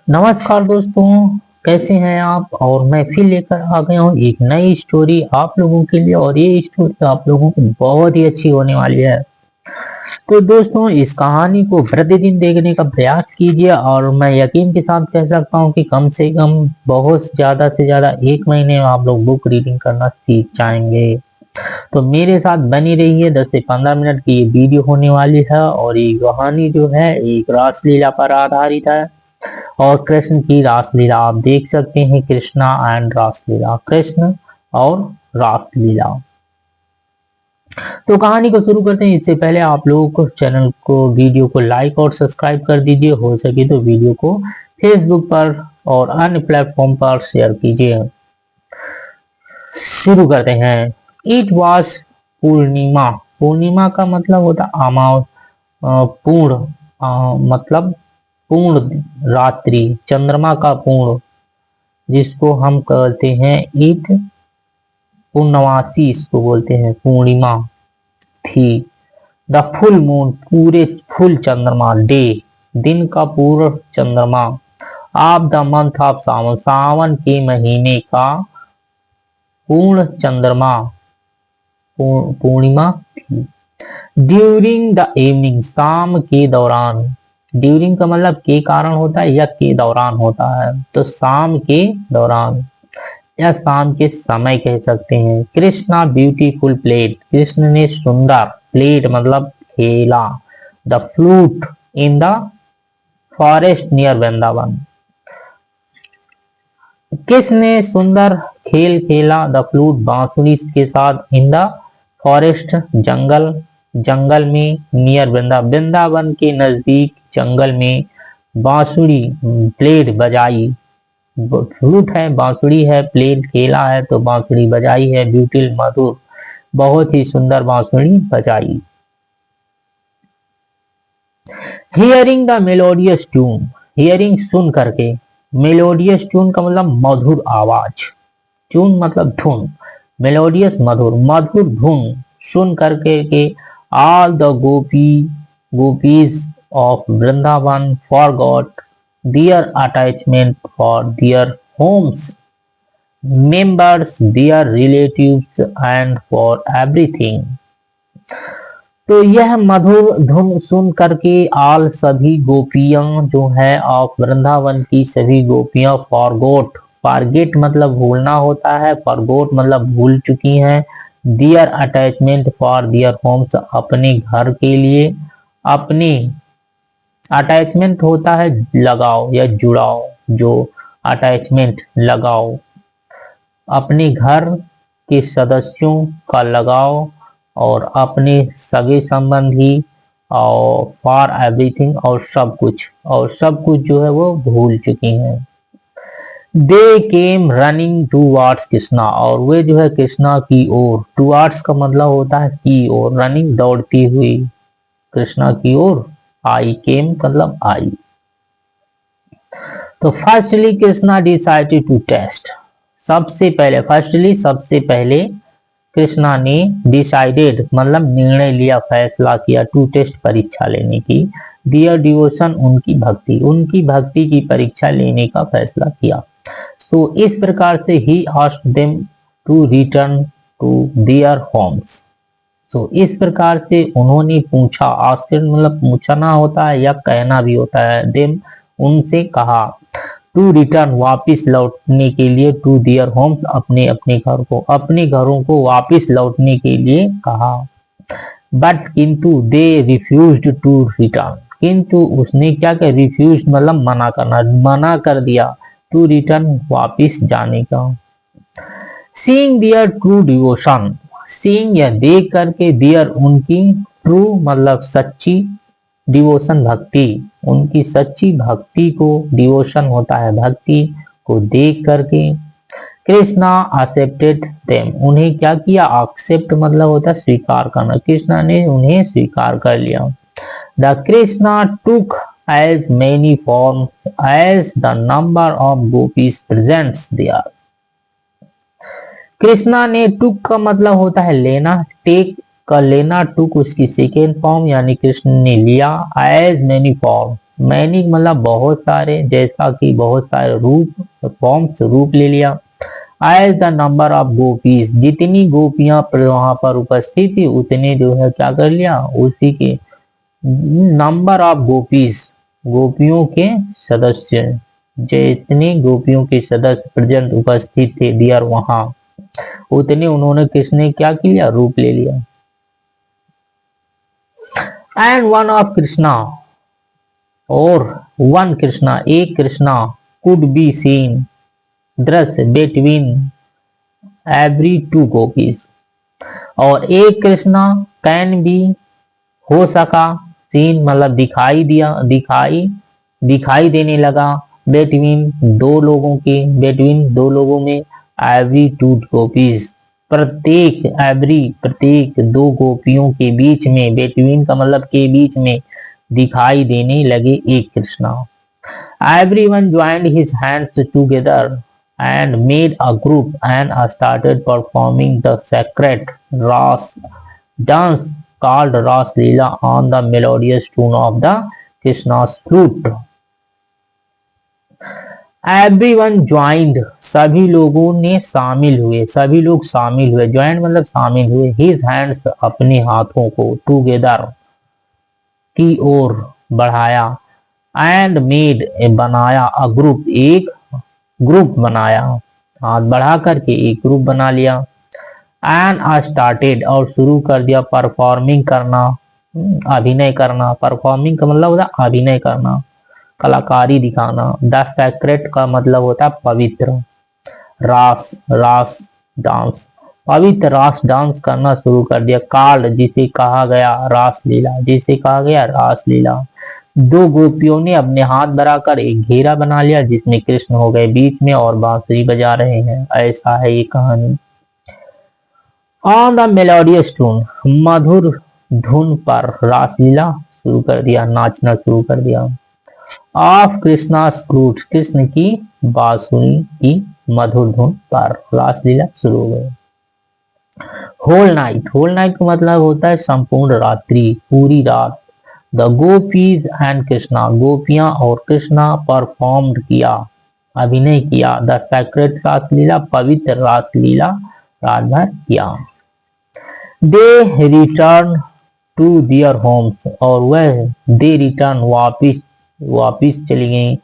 नमस्कार दोस्तों, कैसे हैं आप। और मैं फिर लेकर आ गया हूँ एक नई स्टोरी आप लोगों के लिए। और ये स्टोरी आप लोगों को बहुत ही अच्छी होने वाली है। तो दोस्तों, इस कहानी को प्रतिदिन देखने का प्रयास कीजिए और मैं यकीन के साथ कह सकता हूँ कि कम से कम बहुत ज्यादा से ज्यादा 1 महीने में आप लोग बुक रीडिंग करना सीख जाएंगे। तो मेरे साथ बनी रहिए। 10 से 15 मिनट की ये वीडियो होने वाली है और ये कहानी जो है एक रासलीला पर आधारित है। और कृष्ण की रासलीला आप देख सकते हैं। कृष्णा एंड रासलीला, कृष्ण और रासलीला। तो कहानी को शुरू करते हैं। इससे पहले आप लोगों को चैनल को, वीडियो को लाइक और सब्सक्राइब कर दीजिए। हो सके तो वीडियो को फेसबुक पर और अन्य प्लेटफॉर्म पर शेयर कीजिए। शुरू करते हैं। इट वॉज पूर्णिमा। पूर्णिमा का मतलब होता पूर्ण, मतलब पूर्ण रात्रि, चंद्रमा का पूर्ण, जिसको हम कहते हैं ईद पूर्णवासी, इसको बोलते हैं पूर्णिमा थी। द फुल मून, पूरे फुल चंद्रमा। डे, दिन का पूर्ण चंद्रमा। ऑफ द मंथ ऑफ सावन, सावन के महीने का पूर्ण चंद्रमा, पूर्णिमा थी। ड्यूरिंग द इवनिंग, शाम के दौरान। ड्यूरिंग का मतलब के कारण होता है या के दौरान होता है, तो शाम के दौरान या शाम के समय कह सकते हैं। कृष्णा ब्यूटीफुल प्लेड, कृष्ण ने सुंदर, प्लेड मतलब खेला, the flute in the forest near Vrindavan. Krishna ने सुंदर खेल खेला, द फ्लूट बांसुरी के साथ, इन द फॉरेस्ट जंगल, जंगल में, नियर वृंदावन के नजदीक जंगल में बांसुरी, प्लेड बजाई। फ्लूट है, बांसुरी है, प्लेड खेला है तो बांसुरी बजाई है। ब्यूटीफुल मधुर, बहुत ही सुंदर बांसुरी बजाई। Hearing the melodious tune, hearing सुन करके, मेलोडियस ट्यून का मतलब मधुर आवाज, ट्यून मतलब धुन, मेलोडियस मधुर, मधुर धुन सुन करके के all the gopis of Vrindavan forgot their attachment for their homes, members, their relatives and for everything. तो यह मधुर धुन सुन करके आल, सभी गोपियां जो है ऑफ वृंदावन की सभी गोपियां फॉरगोट, फॉरगेट मतलब भूलना होता है, फॉरगोट मतलब भूल चुकी हैं। दियर अटैचमेंट फॉर दियर होम्स, अपने घर के लिए। अपने अटैचमेंट होता है लगाव या जुड़ाव, जो अटैचमेंट लगाव, अपने घर के सदस्यों का लगाव और अपने सगे संबंधी और फॉर एवरीथिंग, और सब कुछ, और सब कुछ जो है वो भूल चुकी हैं। दे केम रनिंग टूवर्ड्स कृष्णा, और वे जो है कृष्णा की ओर, टूवर्ड्स का मतलब होता है की ओर, रनिंग दौड़ती हुई कृष्णा की ओर आई, केम मतलब आई। तो firstly Krishna decided to test, सबसे पहले, फर्स्टली सबसे पहले कृष्णा ने डिसाइडेड मतलब निर्णय लिया, फैसला किया, टू टेस्ट परीक्षा लेने की, दियर डिवोशन उनकी भक्ति की परीक्षा लेने का फैसला किया। तो इस प्रकार से ही asked them to return to their homes. तो इस प्रकार से उन्होंने पूछा, आस्क्ड मतलब पूछना होता है या कहना भी होता है, देम उनसे कहा, टू रिटर्न वापिस लौटने के लिए, टू दियर होम्स अपने अपने घर को, अपने घरों को वापिस लौटने के लिए कहा। बट किंतु दे रिफ्यूज्ड टू रिटर्न, किंतु उसने क्या किया, रिफ्यूज मतलब मना करना, मना कर दिया, टू रिटर्न वापिस जाने का। सीइंग दियर ट्रू डिवोशन, सीइंग या देख करके, दियर उनकी, ट्रू मतलब सच्ची, डिवोशन भक्ति, उनकी सच्ची भक्ति को, डिवोशन होता है भक्ति को देख करके, कृष्णा एक्सेप्टेड देम, उन्हें क्या किया, एक्सेप्ट मतलब होता है स्वीकार करना, कृष्णा ने उन्हें स्वीकार कर लिया। The Krishna took as many forms as the number of gopis presents there. Krishna ने, टुक का मतलब होता है लेना, का लेना, टुक उसकी सेकेंड फॉर्म, यानी कृष्ण ने लिया, एज मेनी फॉर्म मैनी मतलब बहुत सारे, जैसा कि बहुत सारे रूप, फॉर्म्स रूप ले लिया। As the number of gopis, जितनी गोपियां वहां पर उपस्थित थी उतने जो है क्या कर लिया, उसी के नंबर ऑफ गोपीज, गोपियों के सदस्य, जितने गोपियों के सदस्य प्रेजेंट उपस्थित थे दियर वहां, उतने उन्होंने किसने क्या किया, रूप ले लिया। एंड वन ऑफ कृष्णा, और वन कृष्णा, एक कृष्णा, कुड बी सीन, दृश्य बिटवीन एवरी टू गोपीज, और एक कृष्णा कैन बी हो सका, सीन मतलब दिखाई दिया, दिखाई देने लगा, बिटवीन दो लोगों के, बिटवीन दो लोगों में, एवरी टू गोपीज प्रत्येक दो गोपियों के बीच में, बिटवीन का मतलब के बीच में, दिखाई देने लगे एक Krishna. Everyone joined his hands together and made a group and started performing the sacred Ras dance called Ras Leela on the melodious tune of the Krishna's flute. Everyone joined, सभी लोगों ने शामिल हुए, सभी लोग शामिल हुए, ज्वाइन मतलब शामिल हुए, his hands अपने हाथों को, together की ओर बढ़ाया, एंड मेड बनाया, अ ग्रुप एक ग्रुप बनाया, हाथ बढ़ा करके एक ग्रुप बना लिया। एंड स्टार्टेड और शुरू कर दिया, परफॉर्मिंग करना, अभिनय करना, परफॉर्मिंग का मतलब होता है अभिनय करना, कलाकारी दिखाना। द सेक्रेट का मतलब होता है पवित्र, रास रास डांस, पवित्र रास डांस करना शुरू कर दिया। कार्ड जिसे कहा गया रास लीला, जिसे कहा गया रास लीला। दो गोपियों ने अपने हाथ बढ़ाकर एक घेरा बना लिया जिसमें कृष्ण हो गए बीच में और बांसुरी बजा रहे हैं, ऐसा है ये कहानी। ऑन द मेलोडियस टून, मधुर धुन पर रासलीला शुरू कर दिया, नाचना शुरू कर दिया। ऑफ कृष्णा फ्लूट, कृष्ण की बांसुरी की मधुर धुन पर रासलीला शुरू हो गई। होल नाइट, होल नाइट का मतलब होता है संपूर्ण रात्रि, पूरी रात। द गोपीज एंड कृष्णा, गोपियां और कृष्णा परफॉर्म्ड किया, अभिनय किया। द सेक्रेट रासलीला, पवित्र रासलीला रात भर किया। दे रिटर्न टू दियर होम्स, और वह दे रिटर्न वापिस चली गई,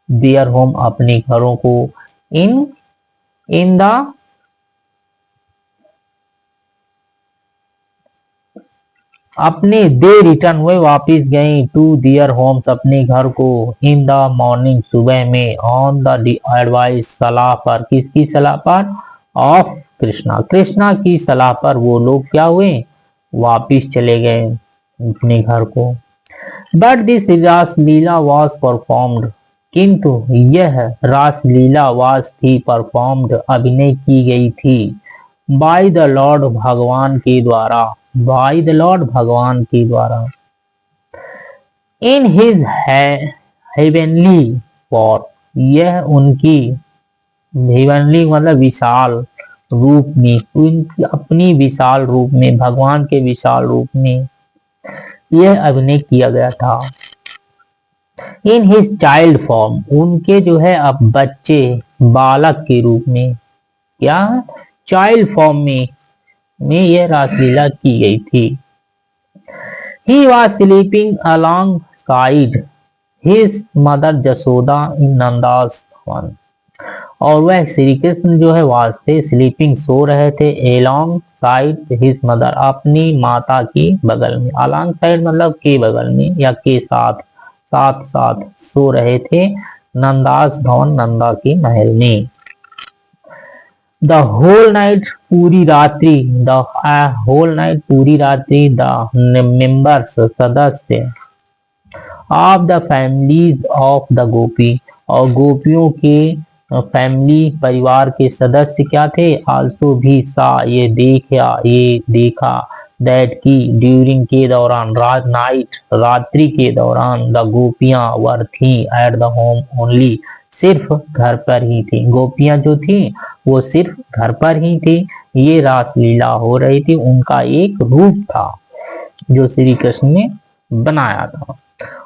दियर होम अपने घरों को, इन द अपने, दे रिटर्न वे वापिस गए, टू दियर होम्स अपने घर को, इन द मॉर्निंग सुबह में, ऑन द एडवाइस सलाह पर, किसकी सलाह पर, ऑफ कृष्णा, कृष्णा की सलाह पर वो लोग क्या हुए, वापिस चले गए अपने घर को। But this Raslila was performed, किंतु यह रासलीला वाज थी परफॉर्म्ड, अभिनय की गई थी, बाय द लॉर्ड भगवान के द्वारा, बाय द लॉर्ड भगवान के द्वारा, इन हिज हेवनली फॉर्म, यह उनकी हेवनली मतलब विशाल रूप में, उनकी अपनी विशाल रूप में, भगवान के विशाल रूप में यह अभिनय किया गया था। इन हिज चाइल्ड फॉर्म, उनके जो है अब बच्चे, बालक के रूप में, क्या चाइल्ड फॉर्म में यह रासलीला की गई थी। He was sleeping alongside his mother Jasoda in Nanda's one, और वह श्री कृष्ण जो है वास थे, स्लीपिंग सो रहे थे, एलोंग साइड हिज मदर अपनी माता के बगल में, अलॉन्ग साइड मतलब के बगल में या के साथ, साथ साथ सो रहे थे, नंदास भवन नंदा के महल में। द होल नाइट पूरी रात्रि, द होल नाइट पूरी रात्रि, द मेंबर्स सदस्य, of the families of the gopi, और गोपियों के फैमिली परिवार के सदस्य क्या थे, आल्सो भी सा ये देखा, दैट की ड्यूरिंग के दौरान, रात नाइट रात्रि के दौरान, द गोपियां वर थी एट द होम ओनली, सिर्फ घर पर ही थी, गोपियां जो थी वो सिर्फ घर पर ही थी, ये रासलीला हो रही थी, उनका एक रूप था जो श्री कृष्ण ने बनाया था।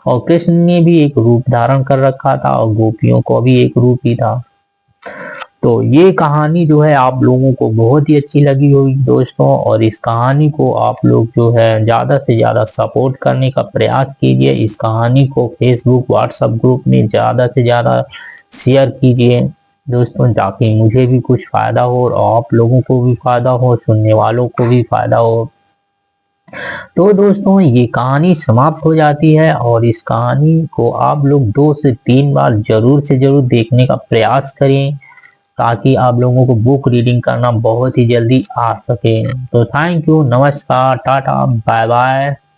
और कृष्ण ने भी एक रूप धारण कर रखा था और गोपियों को भी एक रूप ही था। तो ये कहानी जो है आप लोगों को बहुत ही अच्छी लगी होगी दोस्तों, और इस कहानी को आप लोग जो है ज्यादा से ज्यादा सपोर्ट करने का प्रयास कीजिए। इस कहानी को फेसबुक व्हाट्सएप ग्रुप में ज्यादा से ज्यादा शेयर कीजिए दोस्तों, ताकि मुझे भी कुछ फायदा हो और आप लोगों को भी फायदा हो, सुनने वालों को भी फायदा हो। तो दोस्तों ये कहानी समाप्त हो जाती है, और इस कहानी को आप लोग 2 से 3 बार जरूर से जरूर देखने का प्रयास करें, ताकि आप लोगों को बुक रीडिंग करना बहुत ही जल्दी आ सके। तो थैंक यू, नमस्कार, टाटा, बाय बाय।